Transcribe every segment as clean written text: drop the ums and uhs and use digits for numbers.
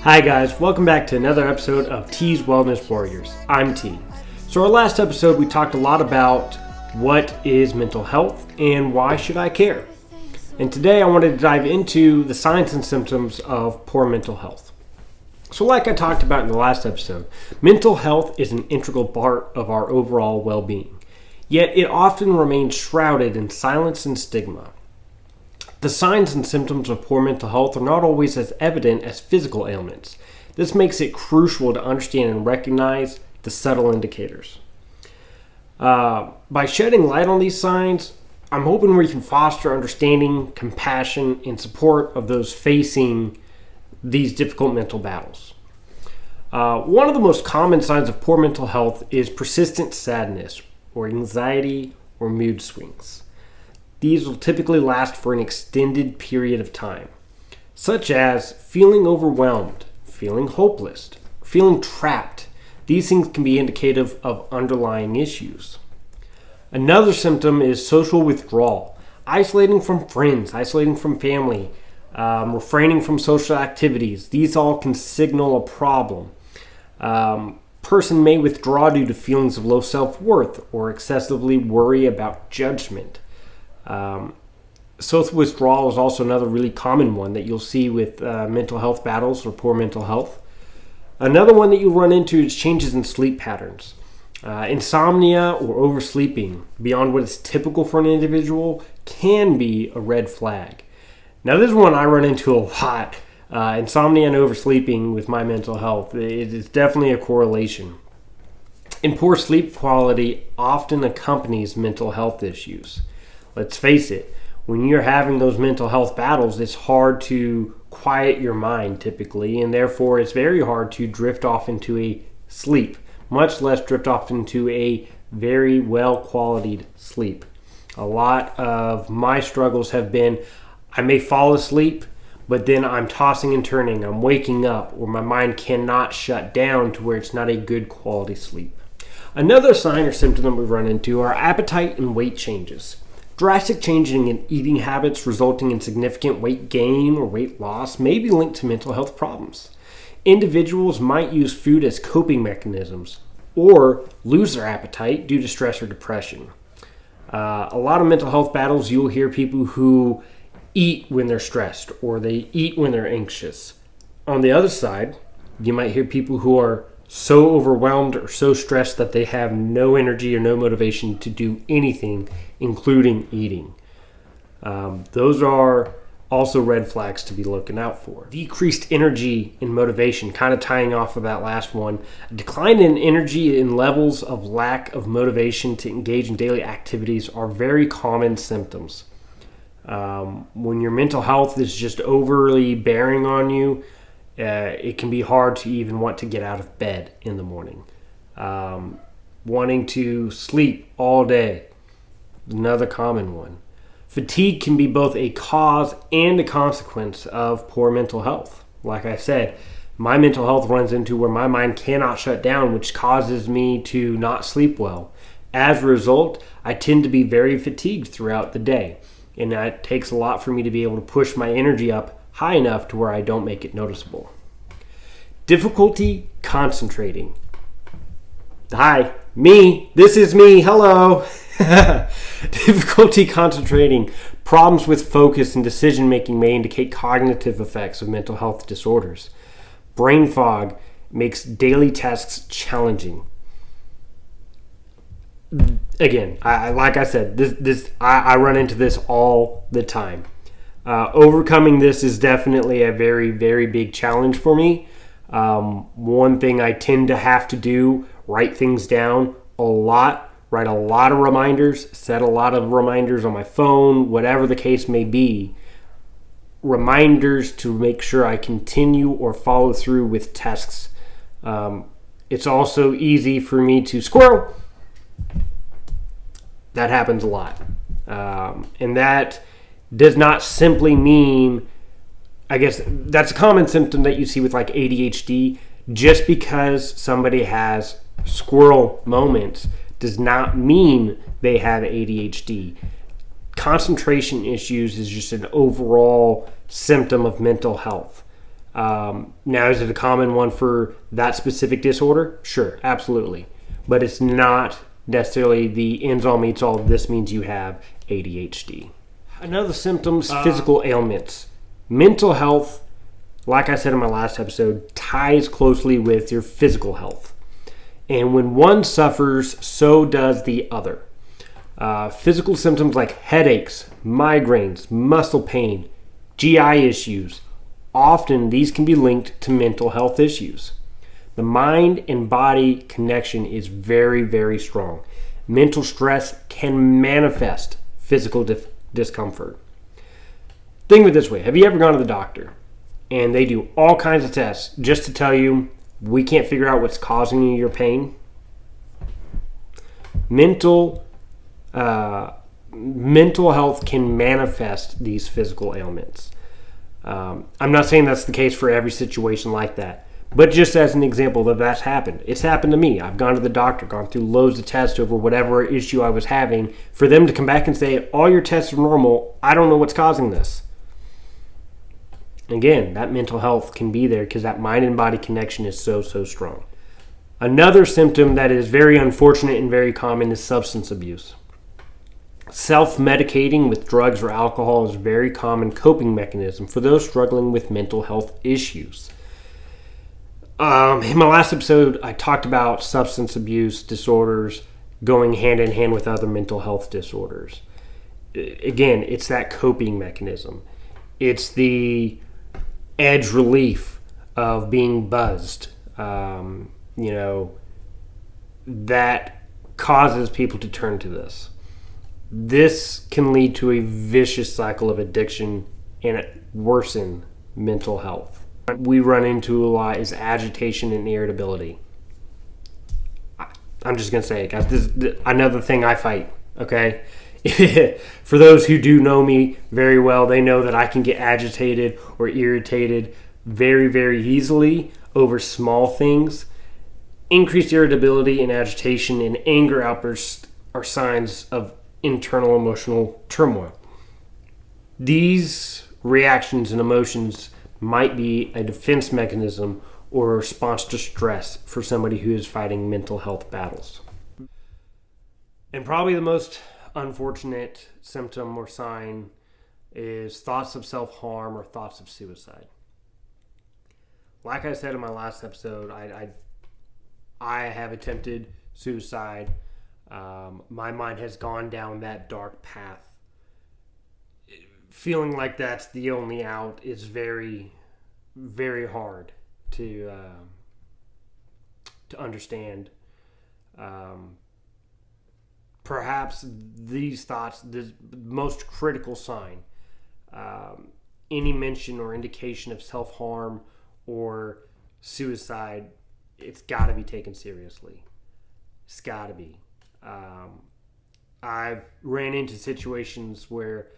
Hi guys, welcome back to another episode of T's Wellness Warriors. I'm T. So our last episode we talked a lot about what is mental health and why should I care. And today I wanted to dive into the signs and symptoms of poor mental health. So like I talked about in the last episode, mental health is an integral part of our overall well-being. Yet it often remains shrouded in silence and stigma. The signs and symptoms of poor mental health are not always as evident as physical ailments. This makes it crucial to understand and recognize the subtle indicators. By shedding light on these signs, I'm hoping we can foster understanding, compassion, and support of those facing these difficult mental battles. One of the most common signs of poor mental health is persistent sadness or anxiety or mood swings. These will typically last for an extended period of time, such as feeling overwhelmed, feeling hopeless, feeling trapped. These things can be indicative of underlying issues. Another symptom is social withdrawal, isolating from friends, isolating from family, refraining from social activities. These all can signal a problem. Person may withdraw due to feelings of low self-worth or excessively worry about judgment. Social withdrawal is also another really common one that you'll see with mental health battles or poor mental health. Another one that you'll run into is changes in sleep patterns. Insomnia or oversleeping beyond what is typical for an individual can be a red flag. Now this is one I run into a lot. Insomnia and oversleeping with my mental health. It is definitely a correlation. And poor sleep quality often accompanies mental health issues. Let's face it, when you're having those mental health battles, it's hard to quiet your mind typically, and therefore it's very hard to drift off into a sleep, much less drift off into a very well-qualitied sleep. A lot of my struggles have been, I may fall asleep, but then I'm tossing and turning, I'm waking up, or my mind cannot shut down to where it's not a good quality sleep. Another sign or symptom that we run into are appetite and weight changes. Drastic changing in eating habits resulting in significant weight gain or weight loss may be linked to mental health problems. Individuals might use food as coping mechanisms or lose their appetite due to stress or depression. A lot of mental health battles, you'll hear people who eat when they're stressed or they eat when they're anxious. On the other side, you might hear people who are so overwhelmed or so stressed that they have no energy or no motivation to do anything, including eating. Those are also red flags to be looking out for. Decreased energy and motivation, kind of tying off of that last one. A decline in energy and levels of lack of motivation to engage in daily activities are very common symptoms. When your mental health is just overly bearing on you, it can be hard to even want to get out of bed in the morning. Wanting to sleep all day, another common one. Fatigue can be both a cause and a consequence of poor mental health. Like I said, my mental health runs into where my mind cannot shut down, which causes me to not sleep well. As a result, I tend to be very fatigued throughout the day, and that takes a lot for me to be able to push my energy up high enough to where I don't make it noticeable. Difficulty concentrating. Hi, me. This is me. Hello. Difficulty concentrating. Problems with focus and decision making may indicate cognitive effects of mental health disorders. Brain fog makes daily tasks challenging. Again, like I said, I run into this all the time. Overcoming this is definitely a very, very big challenge for me. One thing I tend to have to do, write things down a lot, write a lot of reminders, set a lot of reminders on my phone, whatever the case may be. Reminders to make sure I continue or follow through with tasks. It's also easy for me to squirrel. That happens a lot. And that does not simply mean, I guess that's a common symptom that you see with like ADHD. Just because somebody has squirrel moments does not mean they have ADHD. Concentration issues is just an overall symptom of mental health. Now, is it a common one for that specific disorder? Sure, absolutely. But it's not necessarily the ends all meets all. This means you have ADHD. Another symptoms, physical ailments. Mental health, like I said in my last episode, ties closely with your physical health. And when one suffers, so does the other. Physical symptoms like headaches, migraines, muscle pain, GI issues, often these can be linked to mental health issues. The mind and body connection is very, very strong. Mental stress can manifest physical discomfort. Think of it this way. Have you ever gone to the doctor and they do all kinds of tests just to tell you, we can't figure out what's causing you your pain? Mental health can manifest these physical ailments. I'm not saying that's the case for every situation like that, but just as an example that that's happened. It's happened to me. I've gone to the doctor, gone through loads of tests over whatever issue I was having, for them to come back and say, all your tests are normal, I don't know what's causing this. Again, that mental health can be there because that mind and body connection is so strong. Another symptom that is very unfortunate and very common is substance abuse. Self-medicating with drugs or alcohol is a very common coping mechanism for those struggling with mental health issues. In my last episode, I talked about substance abuse disorders going hand in hand with other mental health disorders. Again, it's that coping mechanism. It's the edge relief of being buzzed, that causes people to turn to this. This can lead to a vicious cycle of addiction and worsen mental health. We run into a lot is agitation and irritability. I'm just going to say it, guys. This is another thing I fight, okay? For those who do know me very well, they know that I can get agitated or irritated very, very easily over small things. Increased irritability and agitation and anger outbursts are signs of internal emotional turmoil. These reactions and emotions might be a defense mechanism or a response to stress for somebody who is fighting mental health battles. And probably the most unfortunate symptom or sign is thoughts of self-harm or thoughts of suicide. Like I said in my last episode, I have attempted suicide. My mind has gone down that dark path. Feeling like that's the only out is very, very hard to understand. Perhaps these thoughts, the most critical sign, any mention or indication of self-harm or suicide, it's got to be taken seriously. It's got to be. I've ran into situations where,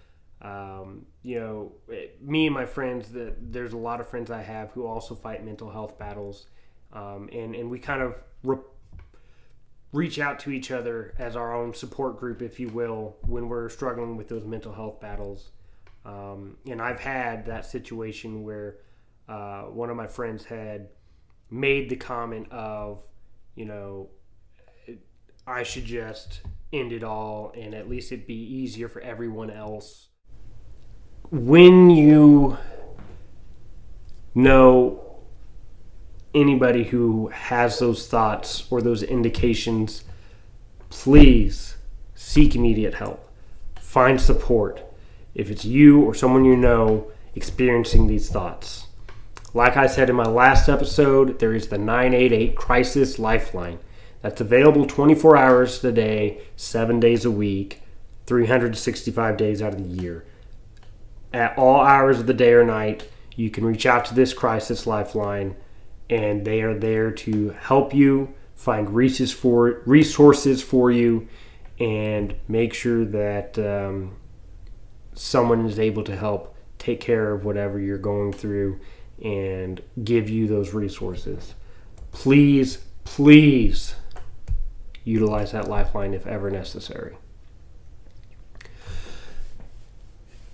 me and my friends, there's a lot of friends I have who also fight mental health battles, and we kind of reach out to each other as our own support group, if you will, when we're struggling with those mental health battles. And I've had that situation where one of my friends had made the comment of, I should just end it all and at least it'd be easier for everyone else. When you know anybody who has those thoughts or those indications, please seek immediate help. Find support if it's you or someone you know experiencing these thoughts. Like I said in my last episode, there is the 988 Crisis Lifeline. That's available 24 hours a day, 7 days a week, 365 days out of the year. At all hours of the day or night, you can reach out to this Crisis Lifeline, and they are there to help you find resources for you and make sure that someone is able to help take care of whatever you're going through and give you those resources. Please utilize that lifeline if ever necessary.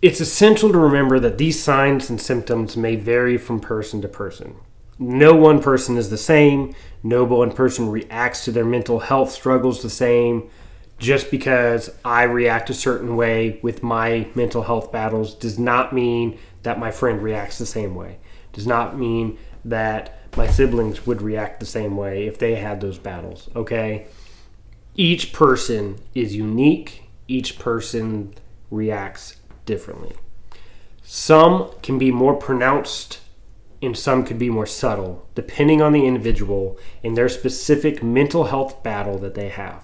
It's essential to remember that these signs and symptoms may vary from person to person. No one person is the same. No one person reacts to their mental health struggles the same. Just because I react a certain way with my mental health battles does not mean that my friend reacts the same way. Does not mean that my siblings would react the same way if they had those battles, okay? Each person is unique. Each person reacts differently. Some can be more pronounced and some could be more subtle, depending on the individual and their specific mental health battle that they have.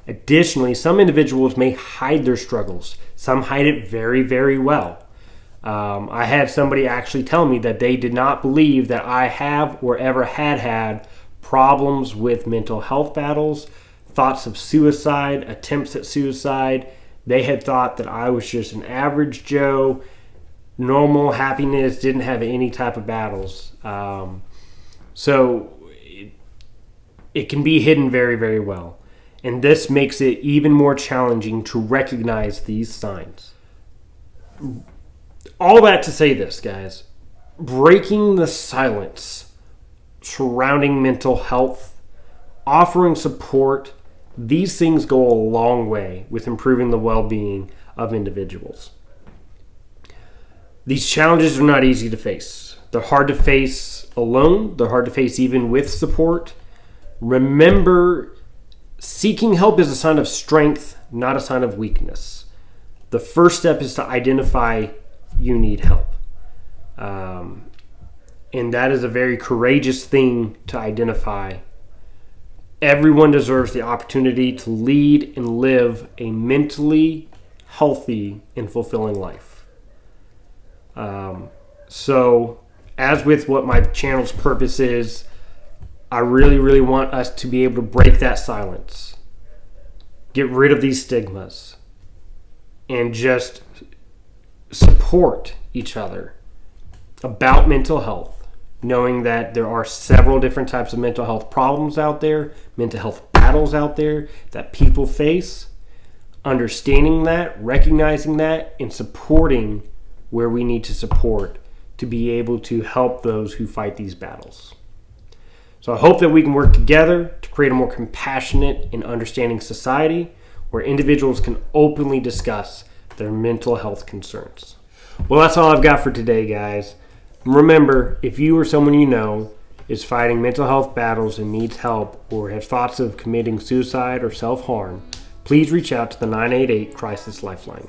Additionally, some individuals may hide their struggles. Some hide it very, very well. I had somebody actually tell me that they did not believe that I have or ever had problems with mental health battles, thoughts of suicide, attempts at suicide. They had thought that I was just an average Joe, normal happiness, didn't have any type of battles. So it can be hidden very, very well. And this makes it even more challenging to recognize these signs. All that to say this, guys. Breaking the silence surrounding mental health, offering support, these things go a long way with improving the well-being of individuals. These challenges are not easy to face. They're hard to face alone. They're hard to face even with support. Remember, seeking help is a sign of strength, not a sign of weakness. The first step is to identify you need help. And that is a very courageous thing to identify. Everyone deserves the opportunity to lead and live a mentally healthy and fulfilling life. So, as with what my channel's purpose is, I really, really want us to be able to break that silence, get rid of these stigmas, and just support each other about mental health, knowing that there are several different types of mental health problems out there, mental health battles out there that people face, understanding that, recognizing that, and supporting where we need to support to be able to help those who fight these battles. So I hope that we can work together to create a more compassionate and understanding society where individuals can openly discuss their mental health concerns. Well, that's all I've got for today, guys. Remember, if you or someone you know is fighting mental health battles and needs help or has thoughts of committing suicide or self-harm, please reach out to the 988 Crisis Lifeline.